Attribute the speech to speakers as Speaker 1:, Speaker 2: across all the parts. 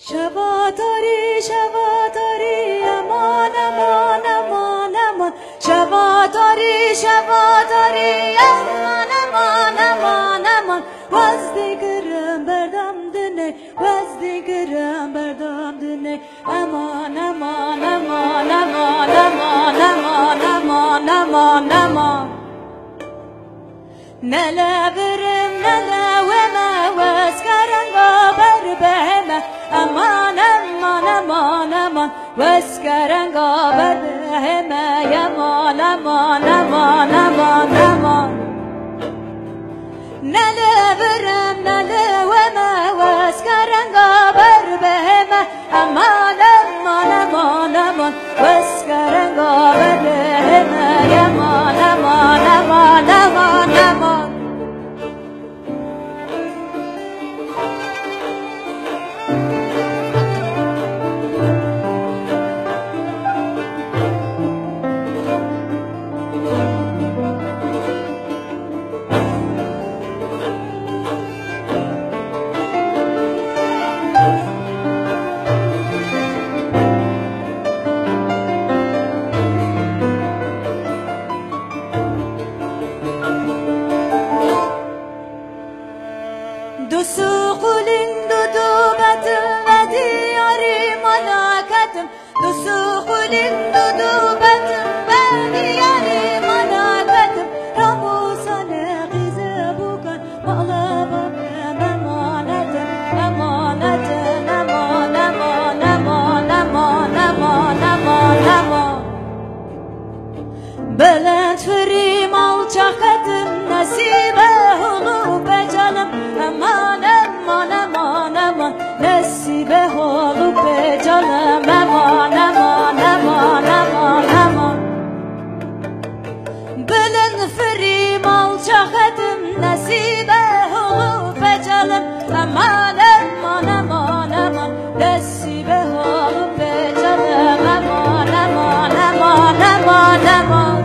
Speaker 1: شباتاری امان امان امان امان شباتاری امان امان امان امان وزدگرم بردم دنه وزدگرم بردم دنه امان امان امان امان امان امان امان امان امان نلبرم نلوما واسكرنگا بر بهمه امان امان امان امان واسكرنگا بر بهمه امان امان امان امان امان نلبرم نلوما واسكرنگا بر بهمه امان امان امان امان واسكرنگا بر بهمه امان امان امان امان امان Dusukulin dudubetim ve diyari manaketim Dusukulin dudubetim ve diyari manaketim Ramuzane gize bukan mağlavam emanetim Emanetim eman eman eman eman eman eman eman Belent ferim alçaketim nasibe olup canım Aman aman aman aman nesibe olup canım Aman aman aman aman aman Belen ferim alçak edim nesibe olup canım Aman aman aman aman nesibe olup canım Aman aman aman aman aman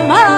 Speaker 1: aman